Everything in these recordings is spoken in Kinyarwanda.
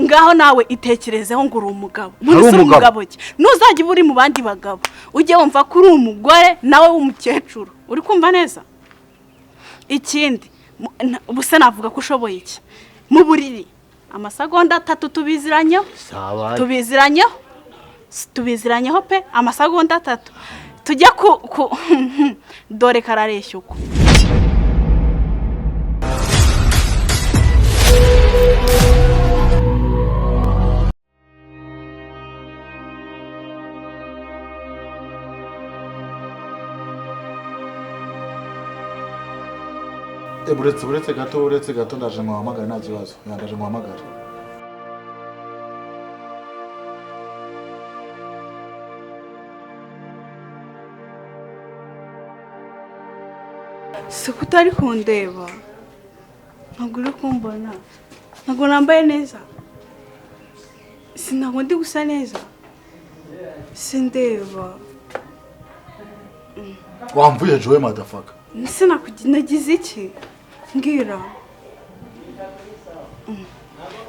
ngaho nawe itekerezeho ngo uri umugabo muri umugabo cye nuzajye uri mu bandi bagabo ujye wumva ko uri umugore nawe w'umukecuru uri kumva neza ikindi ubuse navuga ko ushoboye iki mu buriri amasegonda 3 tubiziranyeho pe amasegonda 3 tujya ku dore karareshya uko uretse gato ndaje muhamagara nta kibazo ndaje muhamagara se kutari kundeba ntabwo uri kumbona ntabwo nambaye neza sinabwo ndi gusa neza sindeba wamvuye Joe madafaka nagize iki ngira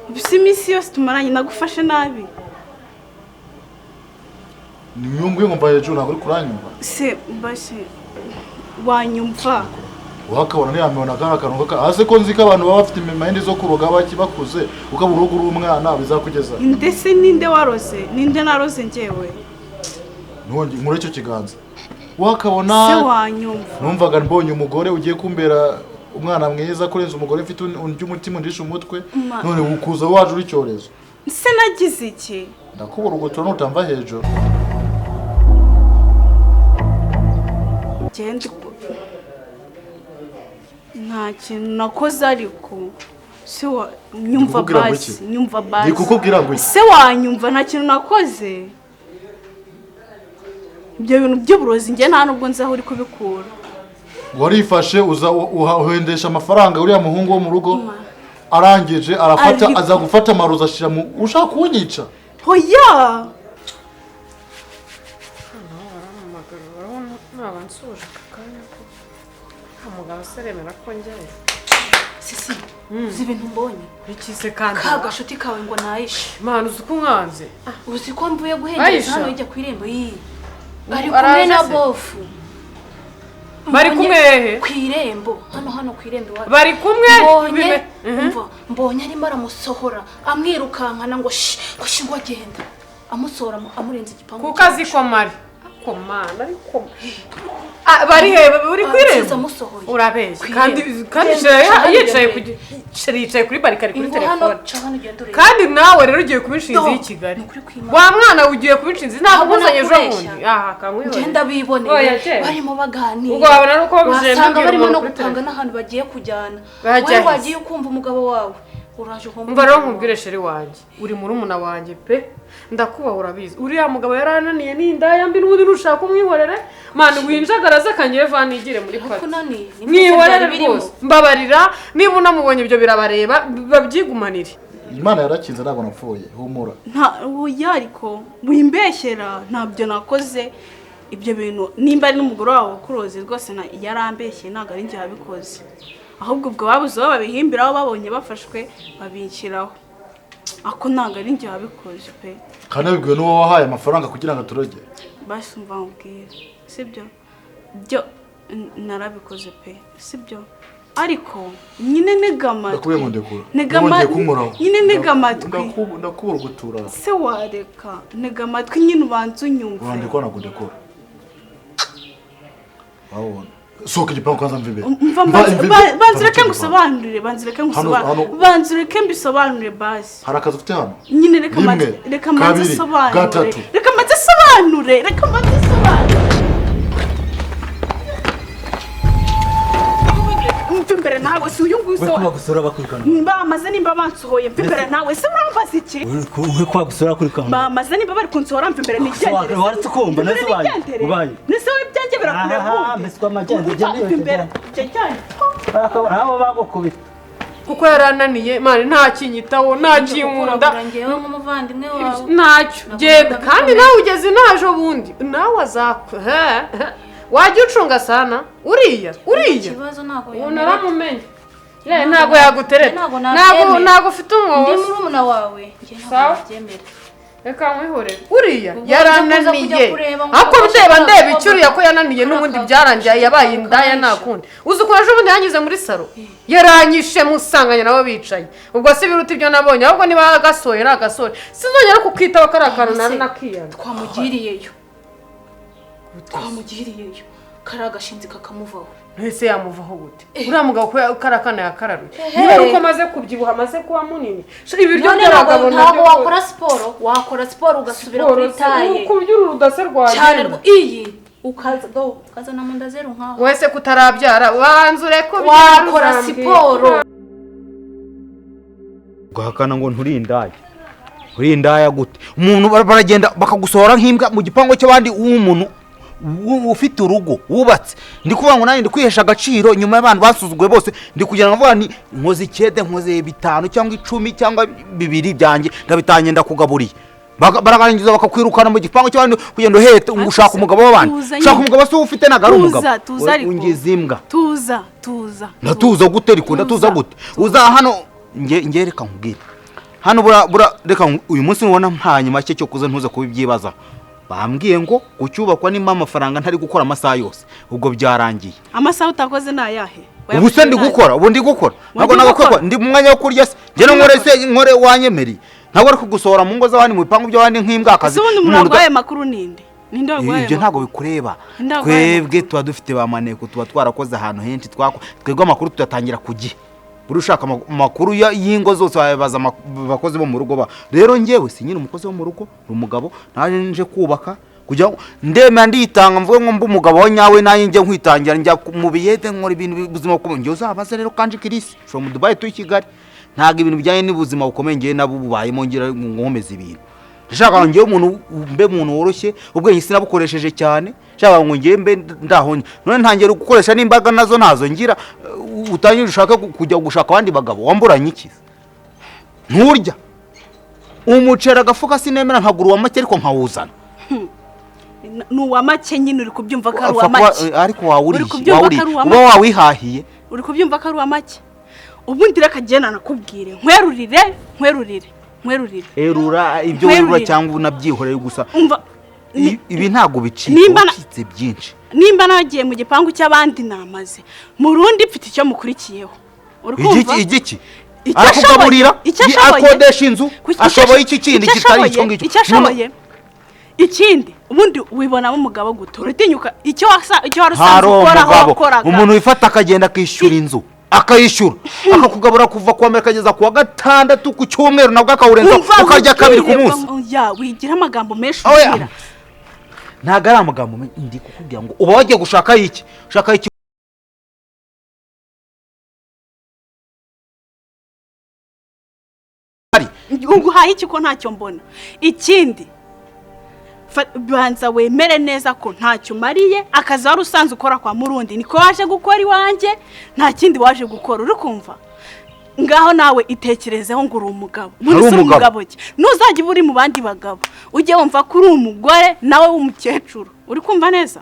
bisi imisi yose tumaranye nagufashe nabi niyumbuye ngo mbaye Joe ntabwo uri kuranyumva se bashe wanyumva wakabona ntiyamibona akantu hase ko nzi ko abantu baba bafite imimende zo kuroga bakibakuze ukabura urugo umwana bizakugeza ndetse ninde waroze ninde naroze njyewe muri icyo kiganza wakabona se wanyumva numvaga mbonye umugore ugiye kumbera umwana mwiza kurenza umugore mfite undi umutima ndisha umutwe none ukuza waje uri cyorezo se nagize iki ndakubura ugutura nutamva hejuru gende nta kintu nakoze ariko se nyumva basi ndikukubwira ngo se wanyumva nta kintu nakoze ibyo bintu by'uburozi nge nta nubwo nzaho uri kubikura warifashe uhendesha amafaranga uriya muhungu wo mu rugo arangije arafata aza gufata amaroza ashira mu ushaka kunyica hoya nabansuje kakanya ko hamugabo seremera ko njyaye sisi zibintu mbonye bikise kandi kagashuti kawe ngo nayishe mana uzi ko nkanze uzi ko mvuye guhendeza hano ijya ku irembo ari kumwe na bofu bari kumwe ku irembo hano ku irembo bari kumwe mbonye arimo aramusohora amwirukankana ngo ngo agenda amusohora amurenza igipangu kuko azi ko mari komana ariko bari hebe uri kwirembo urabeshya kandi yicaye kuri barikari kuri telefone kandi nawe rero ugiye kubishinzi i Kigali wa mwana ugiye kubishinzi ntabwo uzanye ejo bundi kamwe ngenda biboneye barimo baganira ubwo babona nuko basanga barimo no gupanga n'ahantu bagiye kujyana wowe wagiye ukumva umugabo wawe uraje ukumva umva rero nkubwire sheri wanjye uri murumuna wanjye pe ndakuba urabizi uriya mugabo yarananiye n'indaya mbi n'ubundi nushaka umwihorere mana winjagaraza kangiye vanigire muri kwari mwihorere rwose mbabarira niba unamubonye ibyo birabareba babyigumanire Imana yarakinze ntabwo napfuye humura ariko wimbeshyera ntabyo nakoze ibyo bintu nimba ari n'umugore wawe kuroze rwose yarambeshye ntabwo ari njye yabikoze ahubwo ubwo babuze babihimbiraho babonye bafashwe babikiraho ako ntabwo ari njye wabikoze pe kandi bibwiwe n'uwo wahaye amafaranga kugira ngo aturage basi umva nkubwire sibyo byo narabikoze pe sibyo ariko nyine negamatwi nyine negamatwi ndakubura ugutura se wareka negamatwi nyine ubanza unyumve urandikwa nagudekora wabona soka igipangu kwanza mvibe banzireke ngusobanurire banzireke mbisobanurire basi hari akazi ufite hano nyine reka manze sobanurire reka manze sobanurire mpimbere nawe si uyu nguyu kwagusura bakurikana bamaze nimba bansohoye mpimbere nawe se urambaza iki kwagusura bakurikana bamaze nimba bari kunsohora mpimbere nigendere waretse kumva nese ubanye nese we byanjye birakureba mbese kwa magende mpimbere cyane abo bagukubita kuko yarananiye mane nta kinyitaho nta kinkunda ngewe nk'umuvandimwe wawe ntacyo genda kandi nawe ugeze najo bundi nawe azakwa wajya ucunga sana uriya ikibazo nako naramumenye ntago yagutereta ntago ufite umwobo ndi murumuna wawe njye ntabwo nabyemera reka nkwihorere uriya yarananiye ako ndeba icyo uriya ko yananiye n'ubundi byarangiye yabaye indaya nakundi uzi ko ejo bundi yangize muri saro yaranyishe musanganya nabo bicaye ubwo si biruta ibyo nabonye ahubwo niba agasoye ari agasoye sinzongera kukwitaba karakara nakiyana twamugiriyeyo kari agashinzi kakamuvaho ntese yamuvaho gute uriya mugabo ko karakana yakararuye niba uko amaze kubyibuha amaze kuba munini ibiryo by'abagabo ntabwo wakora siporo ugasubira kuri taye kubyura urudase rwawe cyane iyi ukazana mu nda zero nkaho wese kutarabyara wanzure ko wakora siporo ugahakana ngo uri indaya gute umuntu baragenda bakagusohora nk'imbwa mu gipango cy'abandi w'umuntu ufite urugo wubatse ndi kuvuga ngo nanjye ndi kwihesha agaciro nyuma y'abantu basuzuguye bose ndi kugira ngo mvuga ni nkoze icyede nkoze 5 cyangwa 10 cyangwa 2 byanjye ndabitanye ndakugaburiye baragangiza bakakwirukana mu gipango cy'abandi kugenda uhete ushaka umugabo w'abandi shaka umugabo se ufite nagara umugabo ungize imbwa tuza gute ariko ndatuza gute uza hano nge reka nkubwire hano bura reka uyu munsi ubona mpanye make cyo kuza ntuze kubibyibaza bambwiye ngo gucyubakwa nimba amafaranga ntari gukora amasaha yose ubwo byarangiye amasaha utakoze nayahe ubu se ndi gukora ntabwo nagakora ndi mu mwanya wo kurya se nge nkore wanyemeri ntabwo ari kugusohora mu ngo z'abandi mu bipangu by'abandi nk'imbwa akazi umuntu arwaye makuru ninde warwaye ibyo ntabwo bikureba twebwe tuba dufite ba maneko tuba twarakoze ahantu henshi twebwe amakuru tuyatangira ku gihe buri ushaka amakuru y'ingo zose babaza abakozi bo mu rugo rero ngewe si nyine umukozi wo mu rugo umugabo naje nje kubaka kujya ndemera nditanga mvuge ngo mba umugabo wa nyawe nanjye njye nkwitangira njya mu biyede nkora ibintu buzima bukomeye njye uzabaze rero kanje Kirisi shobora mu Dubai tuyi Kigali ntago ibintu bijyanye n'ubuzima bukomeye ngiye nabo bubayemo ngira nkomeza ibintu ndashaka ngiye umuntu mbe umuntu woroshye ubwenge sinabukoresheje cyane shaka ngo ngiye mbe ndahonye none ntangiye gukoresha n'imbaga nazo ngira utangiye ushaka kujya gushaka abandi bagabo wamburanye iki nturya umucera gafuka sinemera nkaguru wa make ariko nkawuzana nuwa make nyine uri kubyumva ko ari wa make ariko wawuri uba wawihahiye uri kubyumva ko ari wa make ubundi reka gena nakubwire nkwerurire erura ibyo werura cyangwa unabyihoreye gusa ibi ntago bicitse byinshi nimba nagiye mu gipangu cy'abandi namaze mu rundi mfite icyo mukurikiyeho igiki akugaburira akodesha inzu ashoboye iki kindi kitari icyo ngicyo icyo ashoboye ikindi ubundi wibonamo umugabo guto uratinyuka icyo warusanze ukora aho wakoraga umuntu wifata akagenda akishyura inzu akayishyura akakugabura kuva kuwa mbere kageza kuwa gatandatu ku cyumweru nabwo akawurenza ukarya 2 ku munsi wigira amagambo menshi ugira ntago ari amagambo ndi kukubwira ngo uba wagiye gushaka iki uguhaye iki ko ntacyo mbona ikindi banza wemere neza ko ntacyo mariye akazi wari usanzwe ukora kwa murundi niko waje gukora iwanjye nta kindi waje gukora uri kumva ngaho nawe itekerezeho ngo uri umugabo ntuzajya uba uri mu bandi bagabo ujye wumva ko uri umugore nawe w'umukecuru uri kumva neza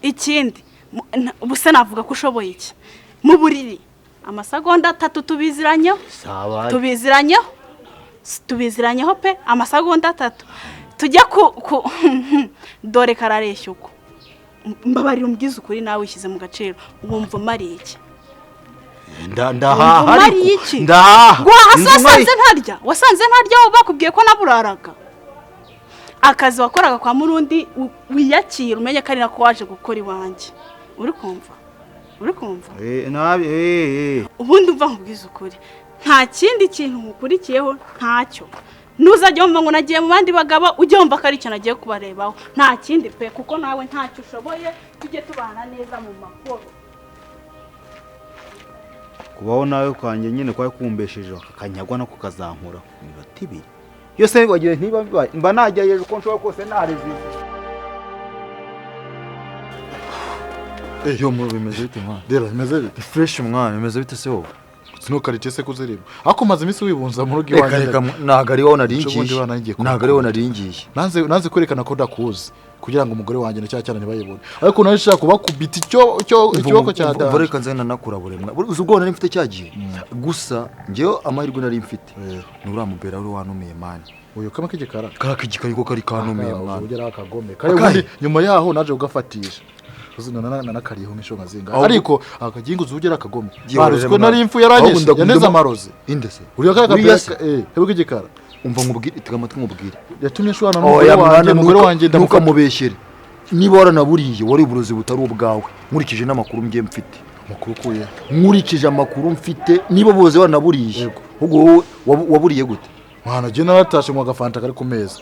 ikindi ubuse navuga ko ushoboye iki mu buriri amasegonda 3 tubiziranyeho pe amasegonda 3 tujya ku dore karareshya uko mbabarira umbwiza ukuri nawe wishyize mu gaciro wumva mariye iki ndaha wasanze ntarya bakubwiye ko naburaraga akazi wakoraga kwa murundi wiyakira umenye ko ari nako waje gukora iwanjye uri kumva ubundi umva nkubwiza ukuri nta kindi kintu mukurikiyeho ntacyo ntuzajya wumva ngo nagiye mu bandi bagabo ujye wumva ko ari icyo nagiye kubarebaho nta kindi pe kuko nawe ntacyo ushoboye tujye tubana neza mu makoro kubaho nawe kwanjye nyine kwa kumbesheje akanyagwa no kukazankura ibati biri yose wagiye ntiba mba nagiye uko nshobora kose nareze yo mu bimeze bite mwana dera bimeze bite fresh mwana bimeze bite se wowe sino karite se kuzirimo ako maze iminsi wibunza mu rugo iwanjye ntago ari wowe naringiye ntago ari wowe naringiye nanze kwerekana ko ndakuzi kugira ngo umugore wanjye na cyane bayibone ariko nawe nshaka kubakubita ikiboko cya dada reka nzana nakurabure uzi ubwo nari mfite cyagiye gusa njyewe amahirwe nari mfite nuramubera uri wanumiye mani uyu kama kigikara kakigikara ko kari kanumiye mwana ugera akagome kare nyuma yaho naje ugafatisha uzina nakariho misho ngazinga ariko akagingo uzugera akagome baruzwe nari imfu yaranyeshe yaneza amarozi indese uriya kaka hebo kigikara umva nkubwire itega amatwi nkubwire yatumye shwana n'umugore wanjye ntukamubeshyere niba waranaburiye wari uburozi butari ubwawe nkurikije n'amakuru mgiye mfite amakuru kuye nkurikije amakuru mfite niba boze waranaburiye ubwo waburiye gute mwana je naratashe mu gafanta kari ku meza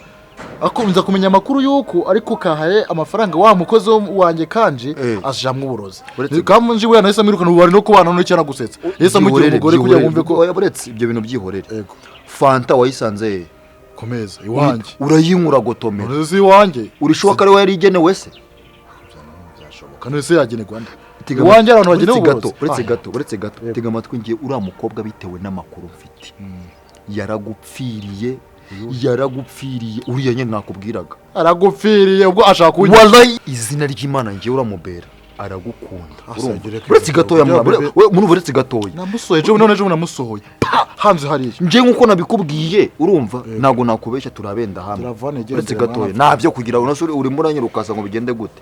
akomeza kumenya amakuru yuko ariko kahaye amafaranga wa mukozi wanjye kanje ashamwe uburozi kamunji we nahise mirukana ubari no kubana no cyana gusetsa yese mugiye umugore kugira wumve ko yaburetse ibyo bintu byihorere fanta wayisanze ku meza iwanjye urayinkura gotome uruzi iwanjye urishoboka ari yari igenewe se byashoboka nese yagenerwa nde iwanjye abantu bagenewe uburozi uretse gato tega amatwi ngiye uri umukobwa bitewe n'amakuru mfite yaragupfiriye uriya nyene nakubwiraga aragupfiriye ubwo ashaka kunywa wallahi izina ry'Imana ngiye uramubera aragukunda uretse gatoya muri uretse gatoya namusoheje none ejo namusohoye hanze hariye nje nkuko nabikubwiye urumva nago nakubeshya turabenda hamwe uretse gatoya nabyo kugira unasuri uri muranyirukasa ngo bigende gute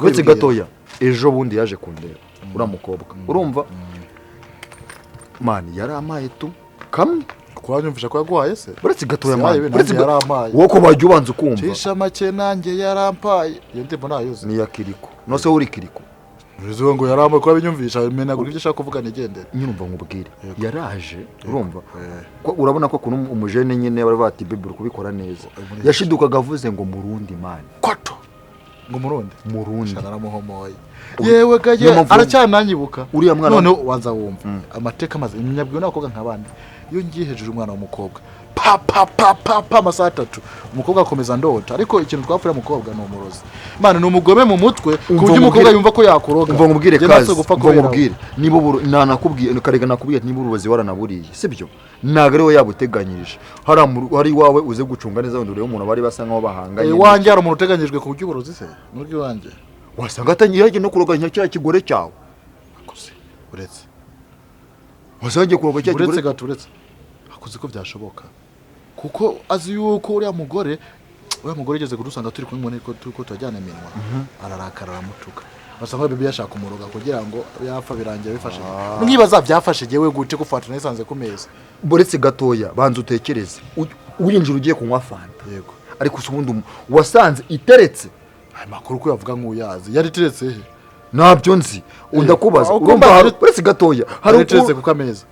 uretse gatoya ejo bundi yaje kundera uramukobwa urumva mani yaramaye tu kamwe kwanyumvisha ko yaguhaye se uretse gatoya mani uretse yaramaye woko bajye ubanza kumva cisha make nanjye yarampaye iyo ndimo nayoze ni yakiriko nose uri kiriko Uzo ngo yaramaye ko abinyumvisha mena guri byo shaka kuvuga nigende nyumva nkubwire yaraje urumva ko urabona ko kuno umujene nyene bari bati bibiri kubikora neza yashidukaga avuze ngo murundi mani kwato ngo murundi naramuhomoye yewe gaye aracyananyibuka uriya mwana none wanza wumva amateka maze imyabwiwe n'abakobwa nk'abandi iyo ngiye hejuru umwana w'umukobwa pa amasaha 3 umukobwa akomeza ndota ariko ikintu twapfuye umukobwa ni umurozi Imana ni umugome mu mutwe kuburyo umukobwa yumva ko yakuroga umva nkubwire kazi umva nkubwire nibo nanakubwiye karega nakubwiye niba urubozi waranaburiye sibyo nagare we yabuteganyirije hari wawe uze gucunga neza wenda umuntu bari basa nkaho bahanganye wanjye ari umuntu uteganyijwe ku buryo uburozi se n'urwi wanjye wasanga atanyiraje no kuroga cya kigore cyawe akose uretse wasanga kuroga cya kigore uretse akoze ko byashoboka kuko azi yuko uriya mugore yigeze kudusanga turi kumwe n'iko tuko tajyana iminwa ararakara aramutuka basanga bebe yashaka umuroga kugira ngo yapfa birangiye bifashe mwibaza byafashe jewe gute gufata nasanze ku meza boretse gatoya banza utekereze uyinjira ugiye kunywa fanta yego ariko usubundi wasanze iteretse makuru ko yavuga nk'uyazi yari iteretse he nabyo nzi undakubaza urumva boretse gatoya hari iteretse ku kameza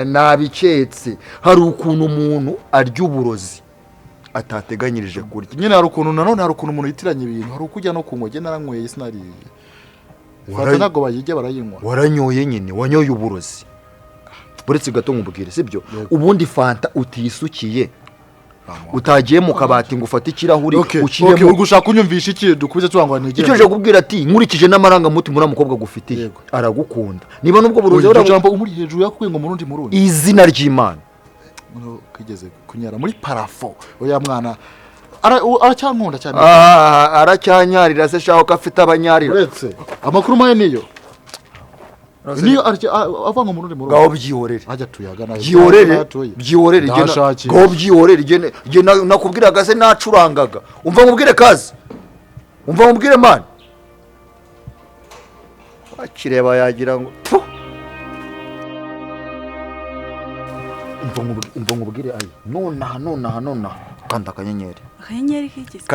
nabicetse hari ukuntu umuntu arya uburozi atateganyirije kurya nyine hari ukuntu nanone hari ukuntu umuntu yitiranya ibintu hari ukujya no kunywa je naranyweye sinariye fata nago bayijye barayinywa waranyoye nyine wanyoye uburozi buretse gato nkubwire sibyo ubundi fanta utisukiye utagiye mu kabati ngo ufate ikirahuri ukiremo ugushaka kunyumvisha iki dukubize twangwa nigende icyo je kubwira ati nkurikije n'amaranga muti muri umukobwa gufitiye aragukunda niba nubwo burozi jambo umuri hejuru yakubwiye ngo murundi izina ry'Imana kigeze kunyara muri parafo oya mwana aracyankunda cyane aracyanyarira se shaho kafite abanyarira uretse amakuru maye niyo niyo avanga murundi gaho byihorere ajya tuyagana byihorere gaho byihorere je nakubwiraga se nacurangaga umva nkubwire kazi umva nkubwire man akireba yagira ngo umva nkubwire ayi nona kanda akanyenyeri kigeze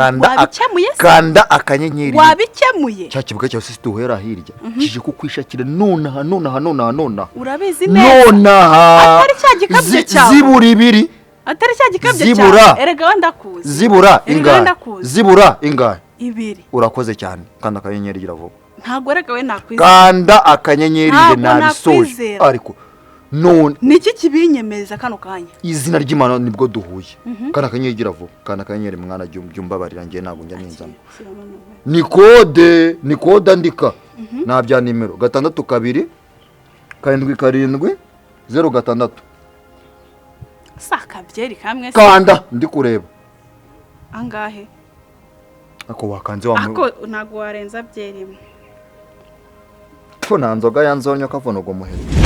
kanda akanyenyeri wabikemuye cya kibuga cyawe sisi tuhera hirya kije kukwishakira nona urabizi neza nona atari cya gikabye cyawe zibura ibiri atari cya gikabye cyawe erega wenda kuzi zibura ingahe ibiri urakoze cyane kanda akanyenyeri gira vuba ntago erega we nakwizera kanda akanyenyeri nge nabisoje ariko none niki kibinyemeza kano kanya izina ry'Imana nibwo duhuye kana akanyenyeri gira vuba kana akanyenyeri mwana byumbabarira ngiye nago njya ninzamo ni kode andika nta bya nimero 6 2 7 0 saka byeri kamwe kanda ndi kureba angahe ako wakanze wa ako ntago warenza byeri ko nta nzoga yanzonyo kavono go muhera